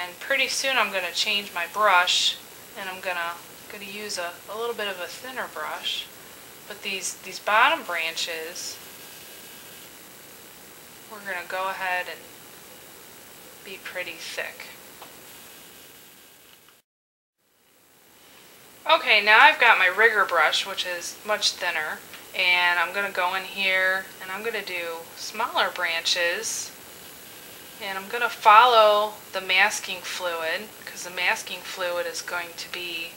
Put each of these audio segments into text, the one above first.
And pretty soon I'm going to change my brush, and I'm going to use a little bit of a thinner brush. But these bottom branches, we're going to go ahead and be pretty thick. Okay, now I've got my rigger brush, which is much thinner, and I'm going to go in here and I'm going to do smaller branches, and I'm going to follow the masking fluid, because the masking fluid is going to be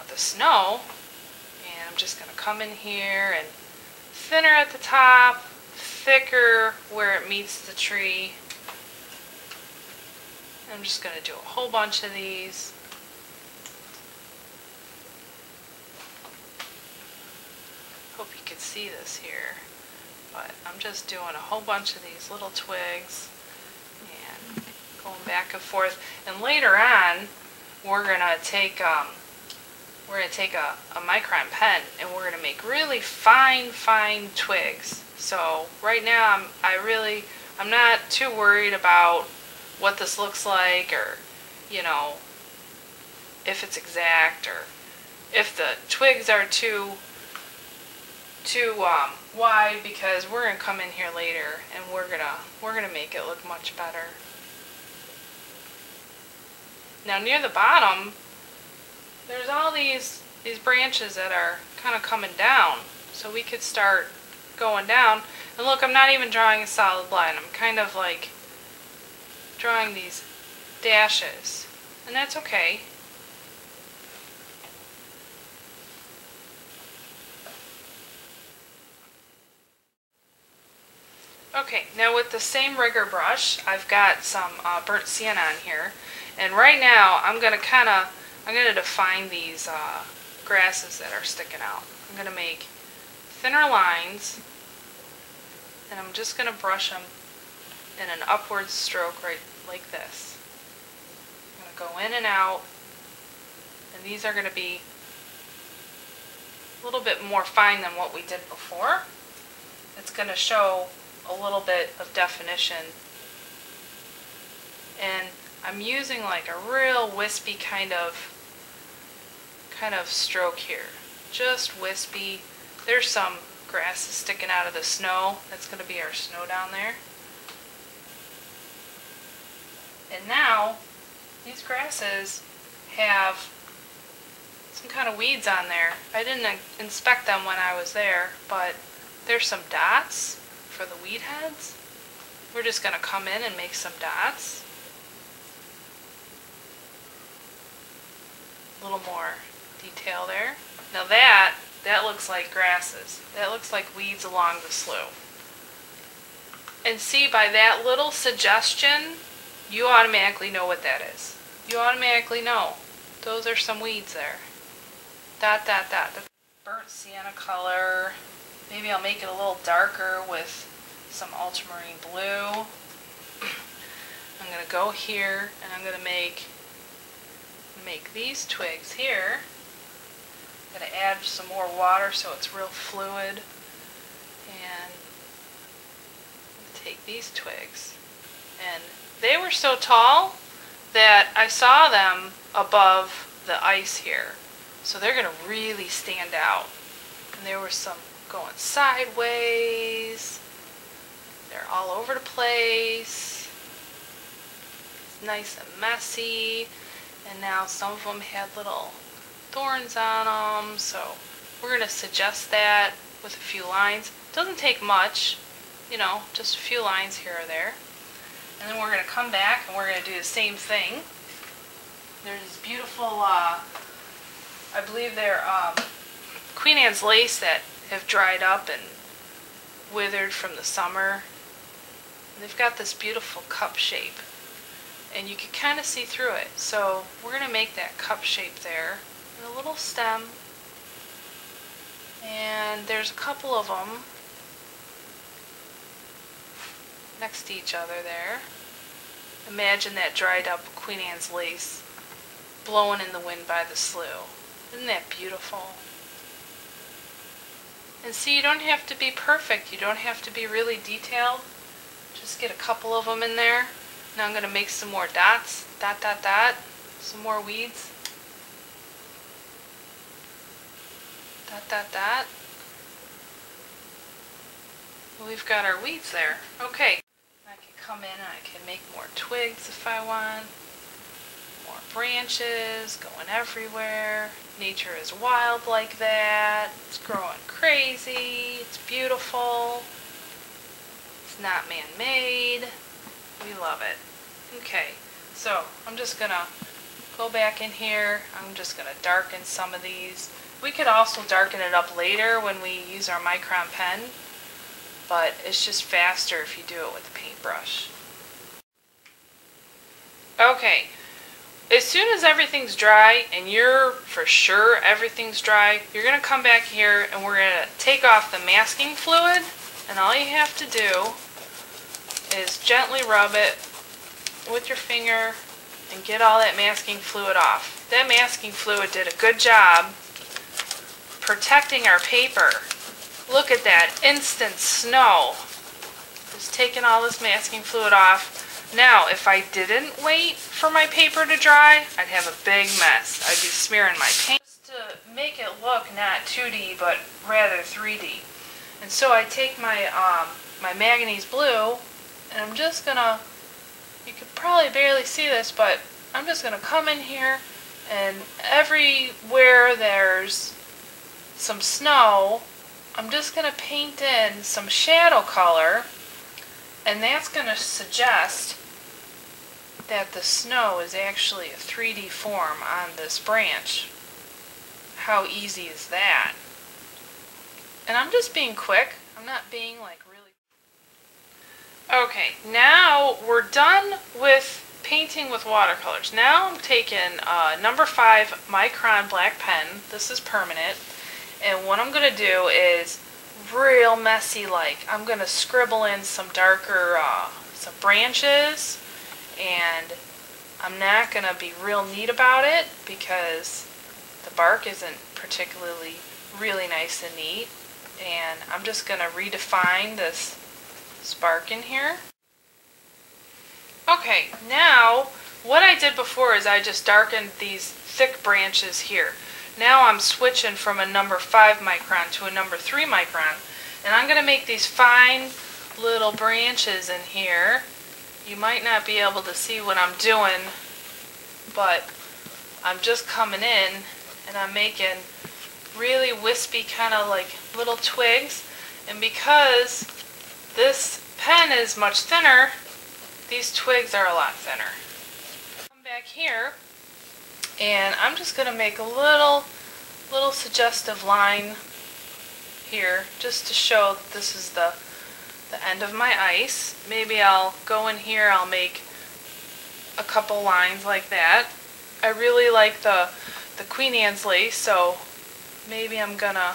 the snow. And I'm just going to come in here and thinner at the top, thicker where it meets the tree. I'm just going to do a whole bunch of these. Hope you can see this here, but I'm just doing a whole bunch of these little twigs and going back and forth. And later on, we're going to take a micron pen, and we're going to make really fine twigs. So right now I'm not too worried about what this looks like, or if it's exact, or if the twigs are too wide, because we're going to come in here later and we're gonna make it look much better. Now near the bottom, there's all these branches that are kind of coming down, so we could start going down. And look, I'm not even drawing a solid line. I'm kind of like drawing these dashes, and that's okay. Okay, now with the same rigger brush, I've got some burnt sienna on here, and right now I'm gonna define these grasses that are sticking out. I'm gonna make thinner lines, and I'm just gonna brush them in an upward stroke, right like this. I'm gonna go in and out, and these are gonna be a little bit more fine than what we did before. It's gonna show a little bit of definition, and I'm using like a real wispy kind of stroke here, just wispy. There's some grasses sticking out of the snow. That's going to be our snow down there. And now these grasses have some kind of weeds on there. I didn't inspect them when I was there, but there's some dots for the weed heads. We're just going to come in and make some dots. A little more detail there. Now that looks like grasses. That looks like weeds along the slough. And see, by that little suggestion, you automatically know what that is. You automatically know. Those are some weeds there. Dot, dot, dot. The burnt sienna color. Maybe I'll make it a little darker with some ultramarine blue. I'm going to go here and I'm going to make these twigs here. I'm going to add some more water so it's real fluid. And take these twigs. And they were so tall that I saw them above the ice here. So they're going to really stand out. And there were some going sideways. They're all over the place. It's nice and messy. And now some of them had little thorns on them. So we're going to suggest that with a few lines. It doesn't take much, just a few lines here or there. And then we're going to come back and we're going to do the same thing. There's this beautiful, I believe they're Queen Anne's lace that have dried up and withered from the summer. And they've got this beautiful cup shape, and you can kind of see through it. So we're going to make that cup shape there, and a little stem, and there's a couple of them next to each other there. Imagine that dried up Queen Anne's lace blowing in the wind by the slough. Isn't that beautiful? And see, you don't have to be perfect. You don't have to be really detailed. Just get a couple of them in there. Now I'm going to make some more dots, dot, dot, dot, some more weeds. Dot, dot, dot. We've got our weeds there. Okay. I can come in and I can make more twigs if I want. More branches going everywhere. Nature is wild like that. It's growing crazy. It's beautiful. It's not man-made. We love it. Okay, so I'm just gonna go back in here. I'm just gonna darken some of these. We could also darken it up later when we use our micron pen, but it's just faster if you do it with a paintbrush. Okay, as soon as everything's dry, and you're for sure everything's dry, you're going to come back here and we're going to take off the masking fluid, and all you have to do is gently rub it with your finger and get all that masking fluid off. That masking fluid did a good job protecting our paper. Look at that, instant snow. Just taking all this masking fluid off. Now, if I didn't wait for my paper to dry, I'd have a big mess. I'd be smearing my paint. Just to make it look not 2D, but rather 3D. And so I take my my manganese blue, and I'm just gonna, you could probably barely see this, but I'm just gonna come in here, and everywhere there's some snow, I'm just gonna paint in some shadow color, and that's going to suggest that the snow is actually a 3D form on this branch. How easy is that? And I'm just being quick. I'm not being like really... Okay, now we're done with painting with watercolors. Now I'm taking number 5 micron black pen. This is permanent. And what I'm going to do is real messy like. I'm going to scribble in some darker, some branches, and I'm not going to be real neat about it because the bark isn't particularly really nice and neat, and I'm just going to redefine this bark in here. Okay, now what I did before is I just darkened these thick branches here. Now I'm switching from a number 5 micron to a number 3 micron, and I'm going to make these fine little branches in here. You might not be able to see what I'm doing, but I'm just coming in and I'm making really wispy kind of like little twigs, and because this pen is much thinner, these twigs are a lot thinner. Come back here, and I'm just going to make a little suggestive line here just to show that this is the end of my ice. Maybe I'll go in here, I'll make a couple lines like that. I really like the Queen Anne's lace, so maybe I'm going to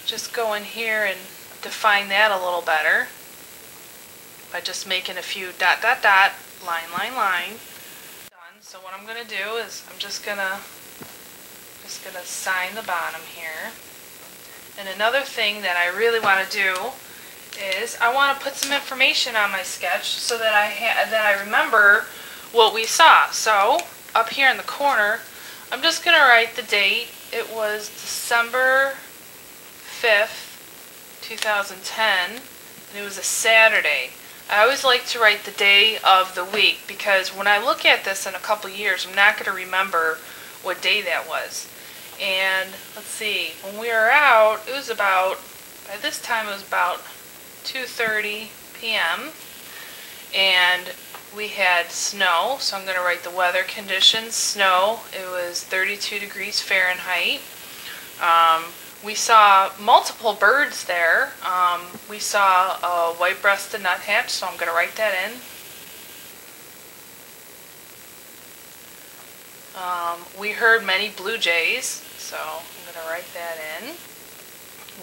just go in here and define that a little better by just making a few dot, dot, dot, line, line, line. So what I'm going to do is I'm just going to sign the bottom here. And another thing that I really want to do is I want to put some information on my sketch so that I remember what we saw. So up here in the corner, I'm just going to write the date. It was December 5th, 2010, and it was a Saturday. I always like to write the day of the week because when I look at this in a couple years, I'm not going to remember what day that was. And let's see, when we were out, it was about, by this time it was about 2:30 p.m. and we had snow, so I'm going to write the weather conditions, snow. It was 32 degrees Fahrenheit. We saw multiple birds there. We saw a white-breasted nuthatch, so I'm going to write that in. We heard many blue jays, so I'm going to write that in.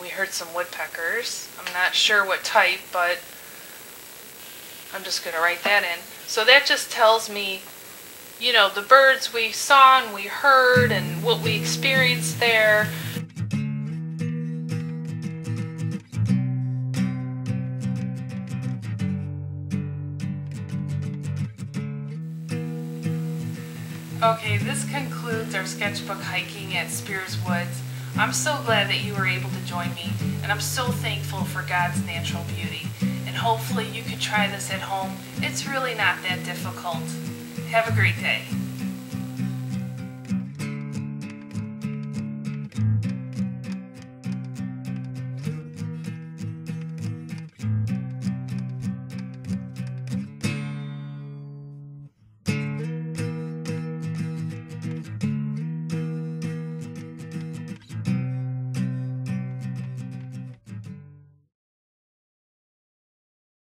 We heard some woodpeckers. I'm not sure what type, but I'm just going to write that in. So that just tells me, you know, the birds we saw and we heard and what we experienced there. Okay, this concludes our sketchbook hiking at Spears Woods. I'm so glad that you were able to join me, and I'm so thankful for God's natural beauty. And hopefully you can try this at home. It's really not that difficult. Have a great day.